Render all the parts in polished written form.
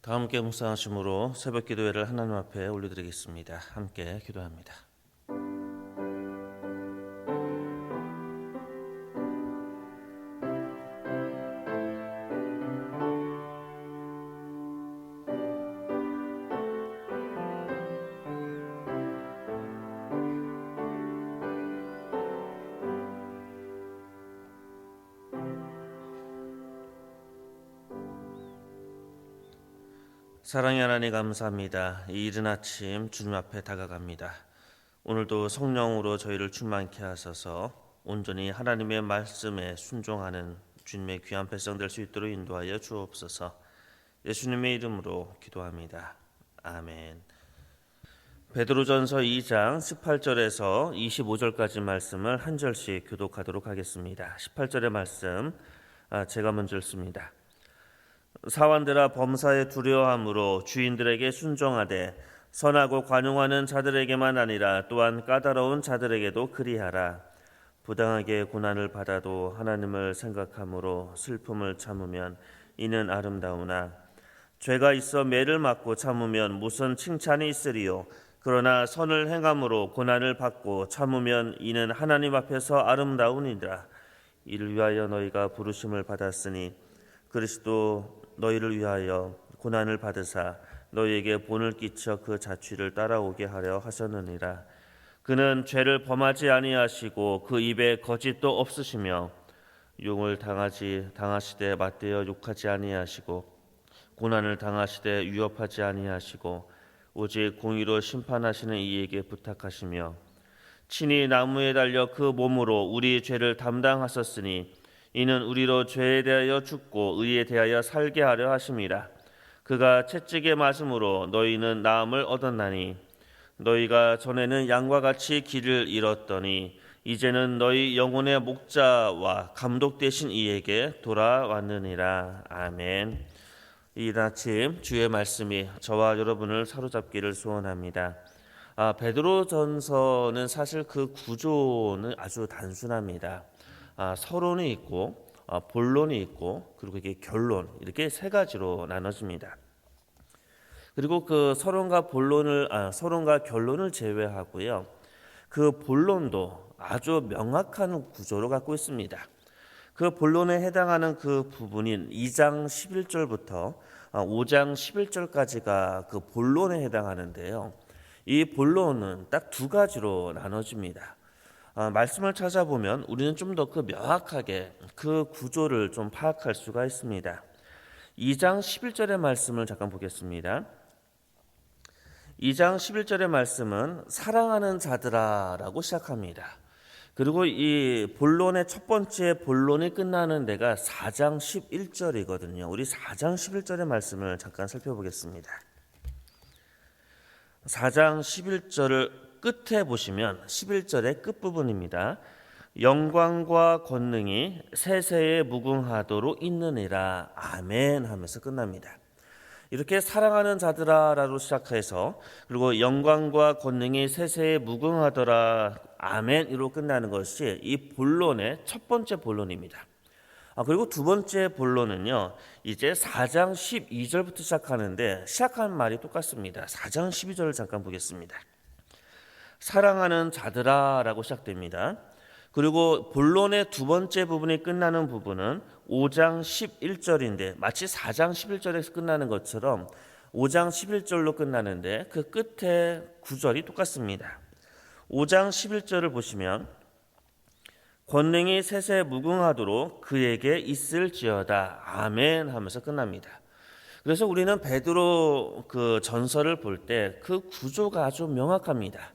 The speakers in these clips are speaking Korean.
다 함께 묵상하심으로 새벽 기도회를 하나님 앞에 올려드리겠습니다. 함께 기도합니다. 사랑의 하나님 감사합니다. 이 이른 아침 주님 앞에 다가갑니다. 오늘도 성령으로 저희를 충만케 하셔서 온전히 하나님의 말씀에 순종하는 주님의 귀한 백성 될 수 있도록 인도하여 주옵소서. 예수님의 이름으로 기도합니다. 아멘. 베드로전서 2장 18절에서 25절까지 말씀을 한 절씩 교독하도록 하겠습니다. 18절의 말씀 제가 먼저 읽습니다. 사환들아, 범사에 두려워함으로 주인들에게 순종하되 선하고 관용하는 자들에게만 아니라 또한 까다로운 자들에게도 그리하라. 부당하게 고난을 받아도 하나님을 생각함으로 슬픔을 참으면 이는 아름다우나 죄가 있어 매를 맞고 참으면 무슨 칭찬이 있으리요. 그러나 선을 행함으로 고난을 받고 참으면 이는 하나님 앞에서 아름다우니라. 이를 위하여 너희가 부르심을 받았으니 그리스도 너희를 위하여 고난을 받으사 너희에게 본을 끼쳐 그 자취를 따라오게 하려 하셨느니라. 그는 죄를 범하지 아니하시고 그 입에 거짓도 없으시며 용을 당하시되 맞대어 욕하지 아니하시고 고난을 당하시되 위협하지 아니하시고 오직 공의로 심판하시는 이에게 부탁하시며 친히 나무에 달려 그 몸으로 우리 죄를 담당하셨으니 이는 우리로 죄에 대하여 죽고 의에 대하여 살게 하려 하심이라. 그가 채찍에 맞음으로 너희는 나음을 얻었나니 너희가 전에는 양과 같이 길을 잃었더니 이제는 너희 영혼의 목자와 감독 되신 이에게 돌아왔느니라. 아멘. 이 아침 주의 말씀이 저와 여러분을 사로잡기를 소원합니다. 베드로전서는 사실 그 구조는 아주 단순합니다. 서론이 있고 본론이 있고 그리고 이게 결론, 이렇게 세 가지로 나눠집니다. 그리고 그 서론과 결론을 제외하고요, 그 본론도 아주 명확한 구조를 갖고 있습니다. 그 본론에 해당하는 그 부분인 2장 11절부터 5장 11절까지가 그 본론에 해당하는데요. 이 본론은 딱 두 가지로 나눠집니다. 말씀을 찾아보면 우리는 좀 더 그 명확하게 그 구조를 좀 파악할 수가 있습니다. 2장 11절의 말씀을 잠깐 보겠습니다. 2장 11절의 말씀은 사랑하는 자들아 라고 시작합니다. 그리고 이 본론의 첫 번째 본론이 끝나는 데가 4장 11절이거든요. 우리 4장 11절의 말씀을 잠깐 살펴보겠습니다. 4장 11절을 끝에 보시면 11절의 끝부분입니다. 영광과 권능이 세세에 무궁하도록 있느니라. 아멘 하면서 끝납니다. 이렇게 사랑하는 자들아라로 시작해서 그리고 영광과 권능이 세세에 무궁하더라. 아멘으로 끝나는 것이 이 본론의 첫 번째 본론입니다. 그리고 두 번째 본론은요, 이제 4장 12절부터 시작하는데 시작하는 말이 똑같습니다. 4장 12절을 잠깐 보겠습니다. 사랑하는 자들아 라고 시작됩니다. 그리고 본론의 두 번째 부분이 끝나는 부분은 5장 11절인데 마치 4장 11절에서 끝나는 것처럼 5장 11절로 끝나는데 그 끝에 구절이 똑같습니다. 5장 11절을 보시면 권능이 세세 무궁하도록 그에게 있을지어다. 아멘 하면서 끝납니다. 그래서 우리는 베드로 그 전서를 볼 때 그 구조가 아주 명확합니다.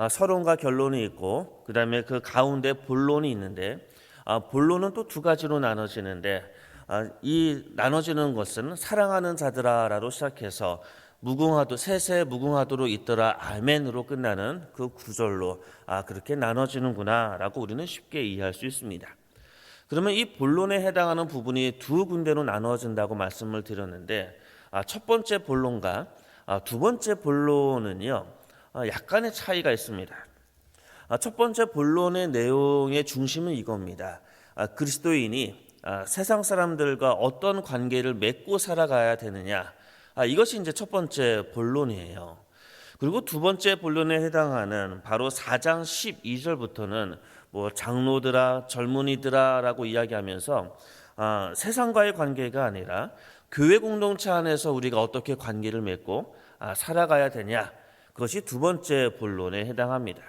서론과 결론이 있고 그 다음에 그 가운데 본론이 있는데 본론은 또 두 가지로 나눠지는데 이 나눠지는 것은 사랑하는 자들아라로 시작해서 세세 무궁하도록 있더라 아멘으로 끝나는 그 구절로 그렇게 나눠지는구나 라고 우리는 쉽게 이해할 수 있습니다. 그러면 이 본론에 해당하는 부분이 두 군데로 나눠진다고 말씀을 드렸는데 첫 번째 본론과 두 번째 본론은요 약간의 차이가 있습니다. 첫 번째 본론의 내용의 중심은 이겁니다. 그리스도인이 세상 사람들과 어떤 관계를 맺고 살아가야 되느냐, 이것이 이제 첫 번째 본론이에요. 그리고 두 번째 본론에 해당하는 바로 4장 12절부터는 뭐 장로들아 젊은이들아라고 이야기하면서 세상과의 관계가 아니라 교회 공동체 안에서 우리가 어떻게 관계를 맺고 살아가야 되냐, 그것이 두 번째 본론에 해당합니다.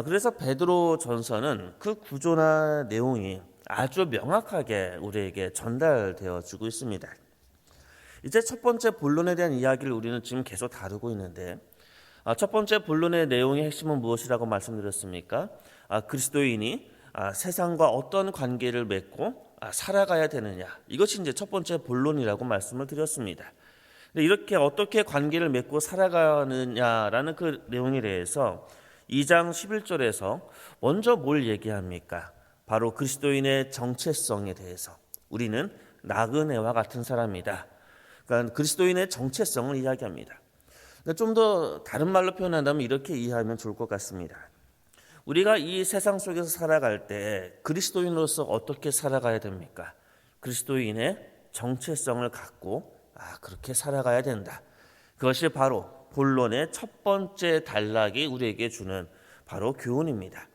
그래서 베드로 전서는 그 구조나 내용이 아주 명확하게 우리에게 전달되어 주고 있습니다. 이제 첫 번째 본론에 대한 이야기를 우리는 지금 계속 다루고 있는데, 첫 번째 본론의 내용의 핵심은 무엇이라고 말씀드렸습니까? 그리스도인이 세상과 어떤 관계를 맺고 살아가야 되느냐, 이것이 이제 첫 번째 본론이라고 말씀을 드렸습니다. 근데 이렇게 어떻게 관계를 맺고 살아가느냐라는 그 내용에 대해서 2장 11절에서 먼저 뭘 얘기합니까? 바로 그리스도인의 정체성에 대해서, 우리는 나그네와 같은 사람이다. 그러니까 그리스도인의 정체성을 이야기합니다. 좀 더 다른 말로 표현한다면 이렇게 이해하면 좋을 것 같습니다. 우리가 이 세상 속에서 살아갈 때 그리스도인으로서 어떻게 살아가야 됩니까? 그리스도인의 정체성을 갖고 그렇게 살아가야 된다. 그것이 바로 본론의 첫 번째 단락이 우리에게 주는 바로 교훈입니다.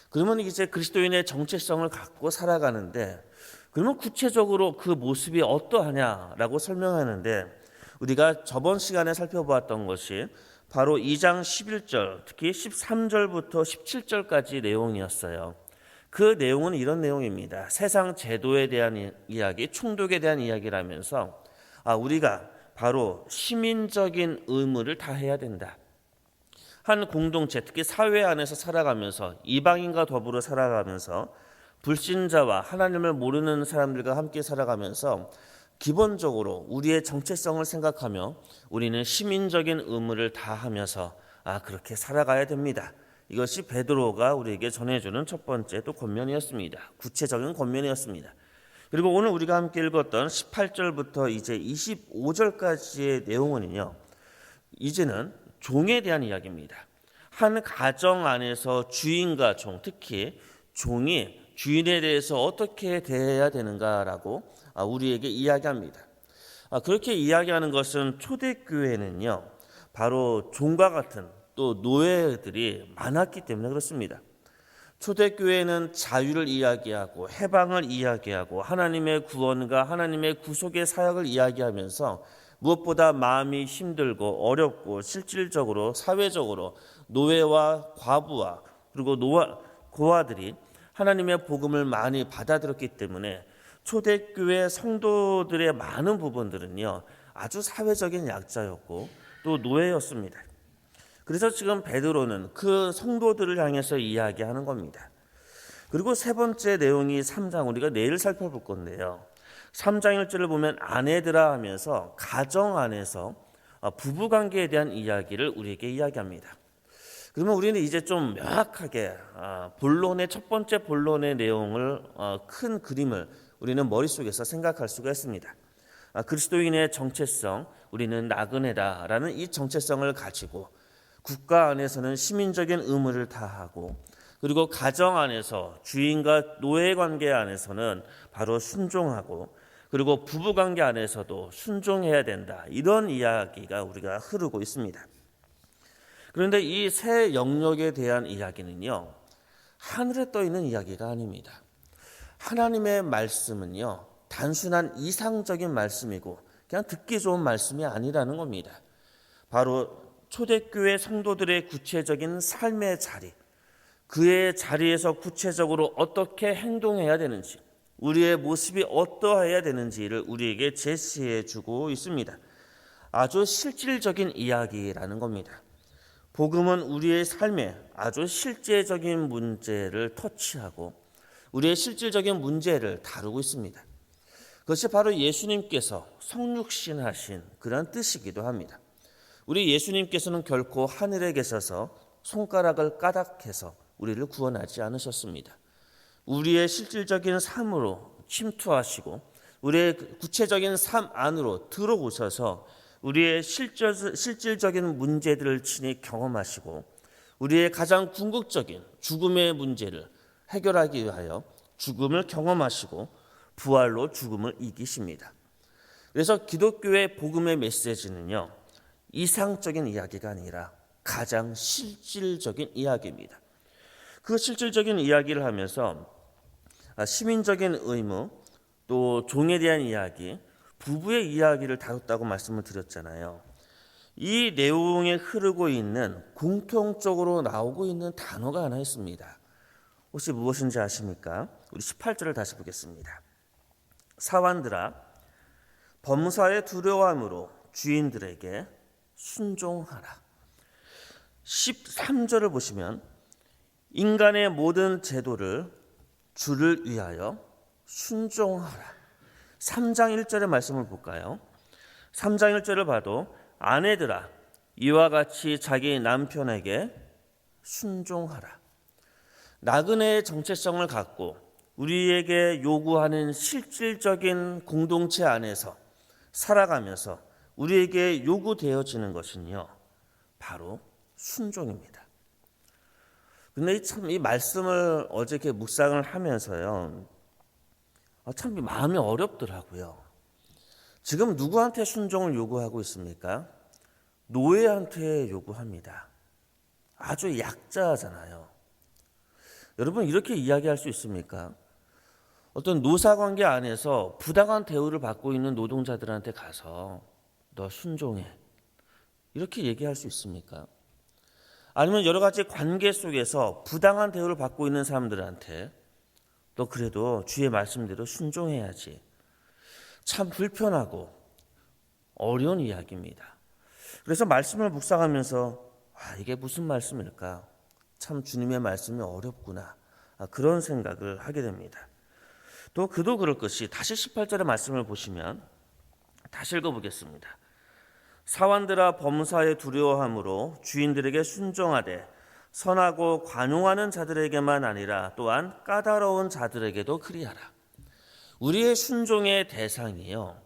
그러면 이제 그리스도인의 정체성을 갖고 살아가는데, 그러면 구체적으로 그 모습이 어떠하냐라고 설명하는데, 우리가 저번 시간에 살펴보았던 것이 바로 2장 11절, 특히 13절부터 17절까지 내용이었어요. 그 내용은 이런 내용입니다. 세상 제도에 대한 이야기, 충독에 대한 이야기라면서 우리가 바로 시민적인 의무를 다해야 된다. 한 공동체, 특히 사회 안에서 살아가면서, 이방인과 더불어 살아가면서, 불신자와 하나님을 모르는 사람들과 함께 살아가면서 기본적으로 우리의 정체성을 생각하며 우리는 시민적인 의무를 다하면서 그렇게 살아가야 됩니다. 이것이 베드로가 우리에게 전해주는 첫 번째 또 권면이었습니다. 구체적인 권면이었습니다. 그리고 오늘 우리가 함께 읽었던 18절부터 이제 25절까지의 내용은요, 이제는 종에 대한 이야기입니다. 한 가정 안에서 주인과 종, 특히 종이 주인에 대해서 어떻게 대해야 되는가라고 우리에게 이야기합니다. 그렇게 이야기하는 것은 초대교회는요, 바로 종과 같은 또 노예들이 많았기 때문에 그렇습니다. 초대교회는 자유를 이야기하고 해방을 이야기하고 하나님의 구원과 하나님의 구속의 사역을 이야기하면서 무엇보다 마음이 힘들고 어렵고 실질적으로 사회적으로 노예와 과부와 그리고 고아들이 하나님의 복음을 많이 받아들였기 때문에 초대교회 성도들의 많은 부분들은요, 아주 사회적인 약자였고 또 노예였습니다. 그래서 지금 베드로는 그 성도들을 향해서 이야기하는 겁니다. 그리고 세 번째 내용이 3장, 우리가 내일 살펴볼 건데요, 3장 1절을 보면 아내들아 하면서 가정 안에서 부부관계에 대한 이야기를 우리에게 이야기합니다. 그러면 우리는 이제 좀 명확하게 본론의 첫 번째 본론의 내용을, 큰 그림을 우리는 머릿속에서 생각할 수가 있습니다. 그리스도인의 정체성, 우리는 나그네다라는 이 정체성을 가지고 국가 안에서는 시민적인 의무를 다하고, 그리고 가정 안에서 주인과 노예 관계 안에서는 바로 순종하고, 그리고 부부 관계 안에서도 순종해야 된다, 이런 이야기가 우리가 흐르고 있습니다. 그런데 이 세 영역에 대한 이야기는요, 하늘에 떠 있는 이야기가 아닙니다. 하나님의 말씀은요, 단순한 이상적인 말씀이고 그냥 듣기 좋은 말씀이 아니라는 겁니다. 바로 초대교회 성도들의 구체적인 삶의 자리, 그의 자리에서 구체적으로 어떻게 행동해야 되는지, 우리의 모습이 어떠해야 되는지를 우리에게 제시해 주고 있습니다. 아주 실질적인 이야기라는 겁니다. 복음은 우리의 삶에 아주 실제적인 문제를 터치하고 우리의 실질적인 문제를 다루고 있습니다. 그것이 바로 예수님께서 성육신하신 그런 뜻이기도 합니다. 우리 예수님께서는 결코 하늘에 계셔서 손가락을 까닥해서 우리를 구원하지 않으셨습니다. 우리의 실질적인 삶으로 침투하시고 우리의 구체적인 삶 안으로 들어오셔서 우리의 실질적인 문제들을 친히 경험하시고 우리의 가장 궁극적인 죽음의 문제를 해결하기 위하여 죽음을 경험하시고 부활로 죽음을 이기십니다. 그래서 기독교의 복음의 메시지는요, 이상적인 이야기가 아니라 가장 실질적인 이야기입니다. 그 실질적인 이야기를 하면서 시민적인 의무, 또 종에 대한 이야기, 부부의 이야기를 다뤘다고 말씀을 드렸잖아요. 이 내용에 흐르고 있는, 공통적으로 나오고 있는 단어가 하나 있습니다. 혹시 무엇인지 아십니까? 우리 18절을 다시 보겠습니다. 사환들아, 범사에 두려워함으로 주인들에게 순종하라. 13절을 보시면 인간의 모든 제도를 주를 위하여 순종하라. 3장 1절의 말씀을 볼까요? 3장 1절을 봐도 아내들아, 이와 같이 자기 남편에게 순종하라. 나그네의 정체성을 갖고 우리에게 요구하는 실질적인 공동체 안에서 살아가면서 우리에게 요구되어지는 것은요, 바로 순종입니다. 근데 참 이 말씀을 어제 이렇게 묵상을 하면서요, 참 마음이 어렵더라고요. 지금 누구한테 순종을 요구하고 있습니까? 노예한테 요구합니다. 아주 약자잖아요. 여러분, 이렇게 이야기할 수 있습니까? 어떤 노사관계 안에서 부당한 대우를 받고 있는 노동자들한테 가서 너 순종해, 이렇게 얘기할 수 있습니까? 아니면 여러 가지 관계 속에서 부당한 대우를 받고 있는 사람들한테 너 그래도 주의 말씀대로 순종해야지, 참 불편하고 어려운 이야기입니다. 그래서 말씀을 묵상하면서 이게 무슨 말씀일까? 참 주님의 말씀이 어렵구나, 그런 생각을 하게 됩니다. 또 그도 그럴 것이, 다시 18절의 말씀을 보시면 다시 읽어보겠습니다. 사환들아, 범사에 두려워함으로 주인들에게 순종하되 선하고 관용하는 자들에게만 아니라 또한 까다로운 자들에게도 그리하라. 우리의 순종의 대상이요,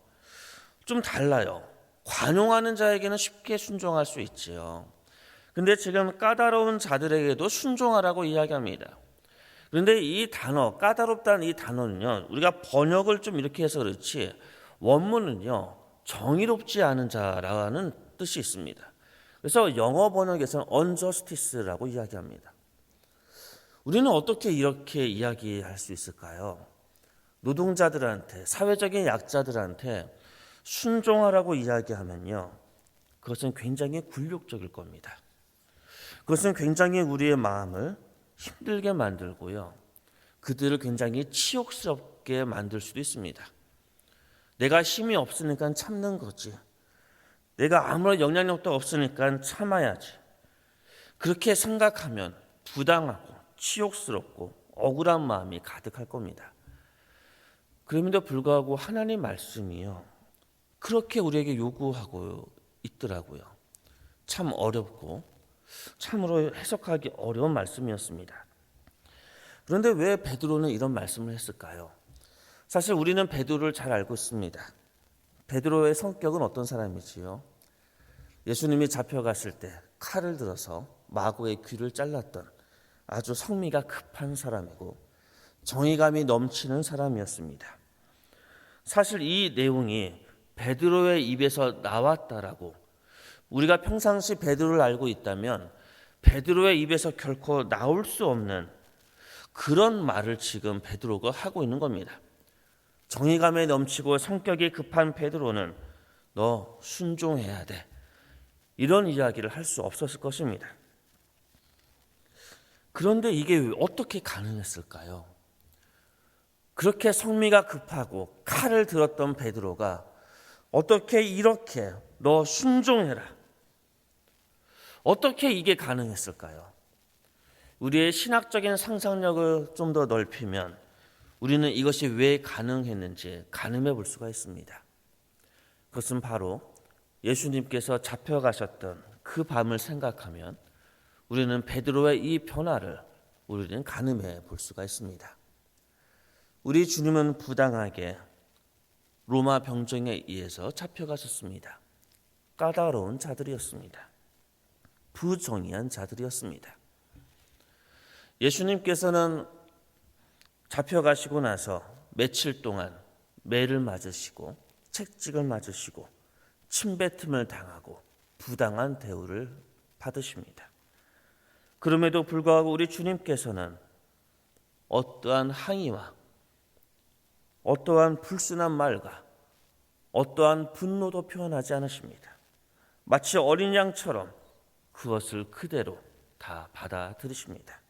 좀 달라요. 관용하는 자에게는 쉽게 순종할 수 있지요. 근데 지금 까다로운 자들에게도 순종하라고 이야기합니다. 그런데 이 단어, 까다롭다는 이 단어는요, 우리가 번역을 좀 이렇게 해서 그렇지 원문은요, 정의롭지 않은 자라는 뜻이 있습니다. 그래서 영어 번역에서는 unjustice라고 이야기합니다. 우리는 어떻게 이렇게 이야기할 수 있을까요? 노동자들한테, 사회적인 약자들한테 순종하라고 이야기하면요, 그것은 굉장히 굴욕적일 겁니다. 그것은 굉장히 우리의 마음을 힘들게 만들고요, 그들을 굉장히 치욕스럽게 만들 수도 있습니다. 내가 힘이 없으니까 참는 거지, 내가 아무런 영향력도 없으니까 참아야지, 그렇게 생각하면 부당하고 치욕스럽고 억울한 마음이 가득할 겁니다. 그럼에도 불구하고 하나님 말씀이요, 그렇게 우리에게 요구하고 있더라고요. 참 어렵고 참으로 해석하기 어려운 말씀이었습니다. 그런데 왜 베드로는 이런 말씀을 했을까요? 사실 우리는 베드로를 잘 알고 있습니다. 베드로의 성격은 어떤 사람이지요? 예수님이 잡혀갔을 때 칼을 들어서 마구의 귀를 잘랐던 아주 성미가 급한 사람이고 정의감이 넘치는 사람이었습니다. 사실 이 내용이 베드로의 입에서 나왔다라고, 우리가 평상시 베드로를 알고 있다면 베드로의 입에서 결코 나올 수 없는 그런 말을 지금 베드로가 하고 있는 겁니다. 정의감에 넘치고 성격이 급한 베드로는 너 순종해야 돼, 이런 이야기를 할 수 없었을 것입니다. 그런데 이게 어떻게 가능했을까요? 그렇게 성미가 급하고 칼을 들었던 베드로가 어떻게 이렇게 너 순종해라, 어떻게 이게 가능했을까요? 우리의 신학적인 상상력을 좀 더 넓히면 우리는 이것이 왜 가능했는지 가늠해 볼 수가 있습니다. 그것은 바로 예수님께서 잡혀가셨던 그 밤을 생각하면 우리는 베드로의 이 변화를 우리는 가늠해 볼 수가 있습니다. 우리 주님은 부당하게 로마 병정에 의해서 잡혀가셨습니다. 까다로운 자들이었습니다. 부정의한 자들이었습니다. 예수님께서는 잡혀가시고 나서 며칠 동안 매를 맞으시고 채찍을 맞으시고 침뱉음을 당하고 부당한 대우를 받으십니다. 그럼에도 불구하고 우리 주님께서는 어떠한 항의와 어떠한 불순한 말과 어떠한 분노도 표현하지 않으십니다. 마치 어린 양처럼 그것을 그대로 다 받아들이십니다.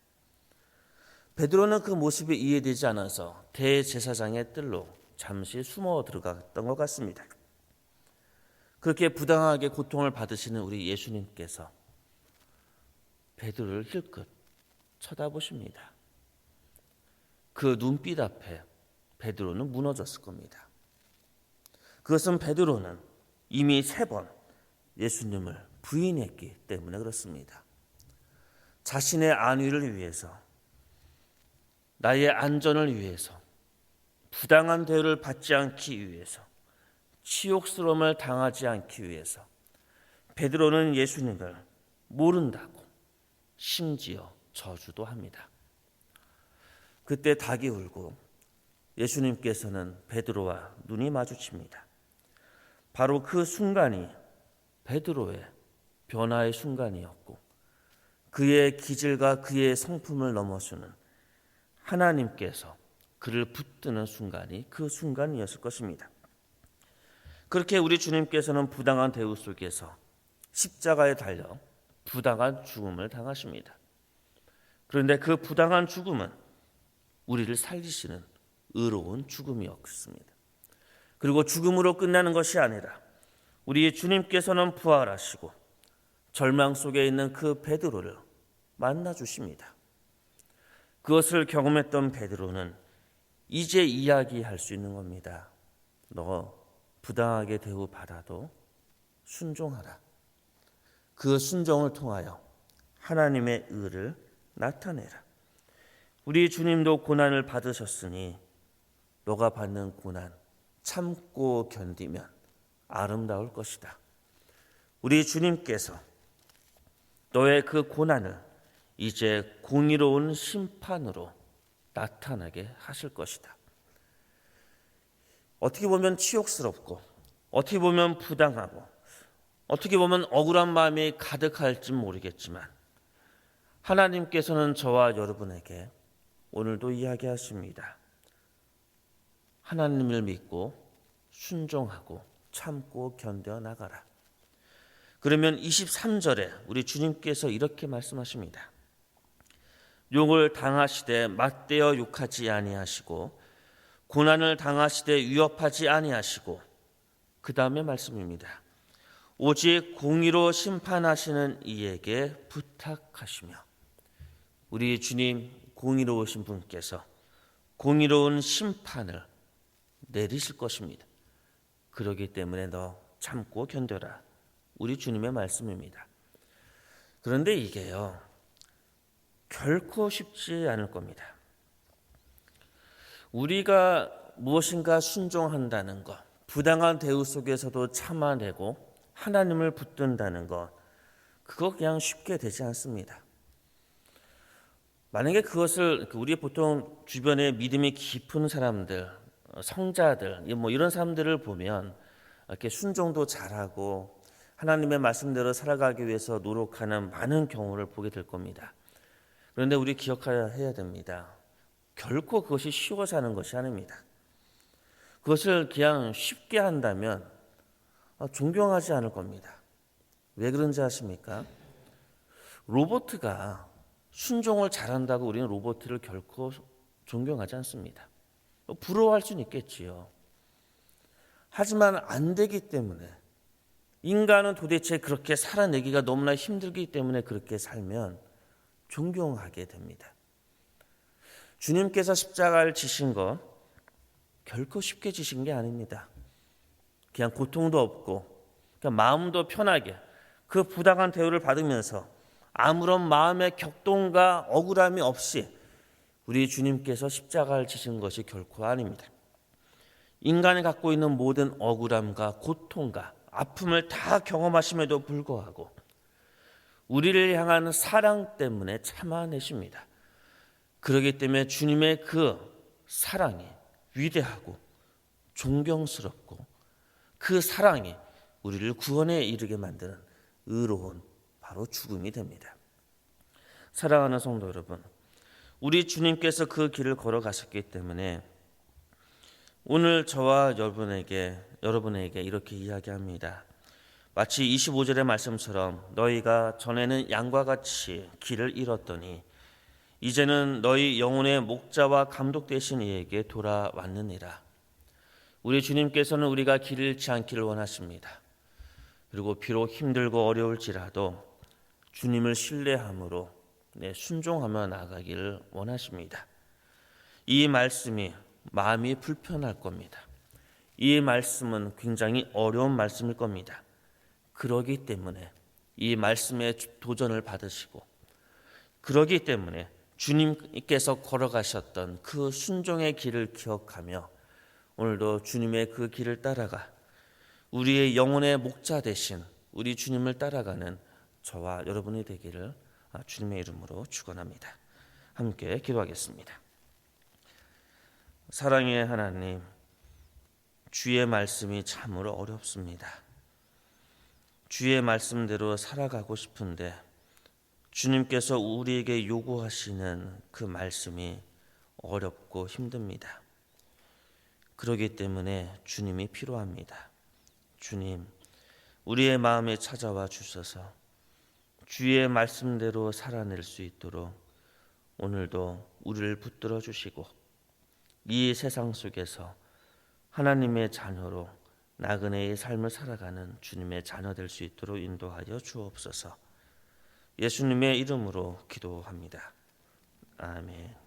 베드로는 그 모습이 이해되지 않아서 대제사장의 뜰로 잠시 숨어 들어갔던 것 같습니다. 그렇게 부당하게 고통을 받으시는 우리 예수님께서 베드로를 힐끗 쳐다보십니다. 그 눈빛 앞에 베드로는 무너졌을 겁니다. 그것은 베드로는 이미 3번 예수님을 부인했기 때문에 그렇습니다. 자신의 안위를 위해서, 나의 안전을 위해서, 부당한 대우를 받지 않기 위해서, 치욕스러움을 당하지 않기 위해서 베드로는 예수님을 모른다고 심지어 저주도 합니다. 그때 닭이 울고 예수님께서는 베드로와 눈이 마주칩니다. 바로 그 순간이 베드로의 변화의 순간이었고 그의 기질과 그의 성품을 넘어서는 하나님께서 그를 붙드는 순간이 그 순간이었을 것입니다. 그렇게 우리 주님께서는 부당한 대우 속에서 십자가에 달려 부당한 죽음을 당하십니다. 그런데 그 부당한 죽음은 우리를 살리시는 의로운 죽음이었습니다. 그리고 죽음으로 끝나는 것이 아니라 우리 주님께서는 부활하시고 절망 속에 있는 그 베드로를 만나주십니다. 그것을 경험했던 베드로는 이제 이야기할 수 있는 겁니다. 너 부당하게 대우받아도 순종하라. 그 순종을 통하여 하나님의 의를 나타내라. 우리 주님도 고난을 받으셨으니 너가 받는 고난 참고 견디면 아름다울 것이다. 우리 주님께서 너의 그 고난을 이제 공의로운 심판으로 나타나게 하실 것이다. 어떻게 보면 치욕스럽고 어떻게 보면 부당하고 어떻게 보면 억울한 마음이 가득할지 모르겠지만 하나님께서는 저와 여러분에게 오늘도 이야기하십니다. 하나님을 믿고 순종하고 참고 견뎌나가라. 그러면 23절에 우리 주님께서 이렇게 말씀하십니다. 욕을 당하시되 맞대어 욕하지 아니하시고 고난을 당하시되 위협하지 아니하시고 그 다음에 말씀입니다. 오직 공의로 심판하시는 이에게 부탁하시며 우리 주님 공의로우신 분께서 공의로운 심판을 내리실 것입니다. 그러기 때문에 너 참고 견뎌라. 우리 주님의 말씀입니다. 그런데 이게요, 결코 쉽지 않을 겁니다. 우리가 무엇인가 순종한다는 것, 부당한 대우 속에서도 참아내고 하나님을 붙든다는 것, 그거 그냥 쉽게 되지 않습니다. 만약에 그것을 우리 보통 주변에 믿음이 깊은 사람들, 성자들, 뭐 이런 사람들을 보면 이렇게 순종도 잘하고 하나님의 말씀대로 살아가기 위해서 노력하는 많은 경우를 보게 될 겁니다. 그런데 우리 기억해야 됩니다. 결코 그것이 쉬워서 하는 것이 아닙니다. 그것을 그냥 쉽게 한다면 존경하지 않을 겁니다. 왜 그런지 아십니까? 로봇가 순종을 잘한다고 우리는 로봇을 결코 존경하지 않습니다. 부러워할 수는 있겠지요. 하지만 안 되기 때문에 인간은 도대체 그렇게 살아내기가 너무나 힘들기 때문에 그렇게 살면 존경하게 됩니다. 주님께서 십자가를 지신 것 결코 쉽게 지신 게 아닙니다. 그냥 고통도 없고 그냥 마음도 편하게 그 부당한 대우를 받으면서 아무런 마음의 격동과 억울함이 없이 우리 주님께서 십자가를 지신 것이 결코 아닙니다. 인간이 갖고 있는 모든 억울함과 고통과 아픔을 다 경험하심에도 불구하고 우리를 향한 사랑 때문에 참아내십니다. 그렇기 때문에 주님의 그 사랑이 위대하고 존경스럽고 그 사랑이 우리를 구원에 이르게 만드는 의로운 바로 죽음이 됩니다. 사랑하는 성도 여러분, 우리 주님께서 그 길을 걸어가셨기 때문에 오늘 저와 여러분에게 이렇게 이야기합니다. 마치 25절의 말씀처럼 너희가 전에는 양과 같이 길을 잃었더니 이제는 너희 영혼의 목자와 감독 되신 이에게 돌아왔느니라. 우리 주님께서는 우리가 길 잃지 않기를 원하십니다. 그리고 비록 힘들고 어려울지라도 주님을 신뢰함으로 순종하며 나아가기를 원하십니다. 이 말씀이 마음이 불편할 겁니다. 이 말씀은 굉장히 어려운 말씀일 겁니다. 그러기 때문에 이 말씀에 도전을 받으시고, 그러기 때문에 주님께서 걸어가셨던 그 순종의 길을 기억하며 오늘도 주님의 그 길을 따라가 우리의 영혼의 목자 되신 우리 주님을 따라가는 저와 여러분이 되기를 주님의 이름으로 축원합니다. 함께 기도하겠습니다. 사랑의 하나님, 주의 말씀이 참으로 어렵습니다. 주의 말씀대로 살아가고 싶은데 주님께서 우리에게 요구하시는 그 말씀이 어렵고 힘듭니다. 그렇기 때문에 주님이 필요합니다. 주님, 우리의 마음에 찾아와 주셔서 주의 말씀대로 살아낼 수 있도록 오늘도 우리를 붙들어 주시고 이 세상 속에서 하나님의 자녀로 나그네의 삶을 살아가는 주님의 자녀 될 수 있도록 인도하여 주옵소서. 예수님의 이름으로 기도합니다. 아멘.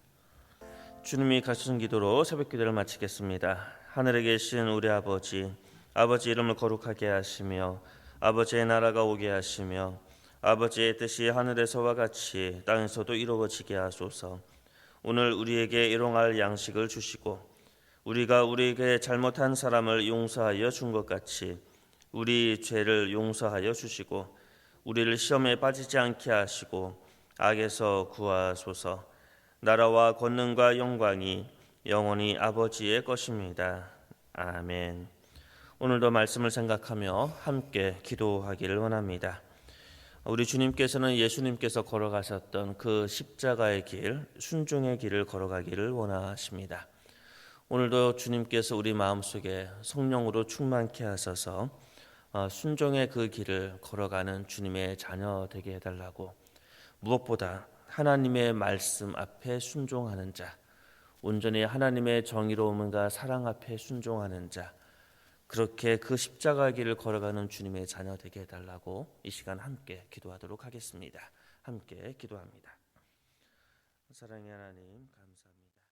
주님이 가르치신 기도로 새벽 기도를 마치겠습니다. 하늘에 계신 우리 아버지 이름을 거룩하게 하시며 아버지의 나라가 오게 하시며 아버지의 뜻이 하늘에서와 같이 땅에서도 이루어지게 하소서. 오늘 우리에게 일용할 양식을 주시고 우리가 우리에게 잘못한 사람을 용서하여 준 것 같이 우리 죄를 용서하여 주시고 우리를 시험에 빠지지 않게 하시고 악에서 구하소서. 나라와 권능과 영광이 영원히 아버지의 것입니다. 아멘. 오늘도 말씀을 생각하며 함께 기도하기를 원합니다. 우리 주님께서는 예수님께서 걸어가셨던 그 십자가의 길, 순종의 길을 걸어가기를 원하십니다. 오늘도 주님께서 우리 마음속에 성령으로 충만케 하셔서 순종의 그 길을 걸어가는 주님의 자녀 되게 해달라고, 무엇보다 하나님의 말씀 앞에 순종하는 자, 온전히 하나님의 정의로움과 사랑 앞에 순종하는 자, 그렇게 그 십자가 길을 걸어가는 주님의 자녀 되게 해달라고 이 시간 함께 기도하도록 하겠습니다. 함께 기도합니다. 사랑의 하나님, 감사합니다.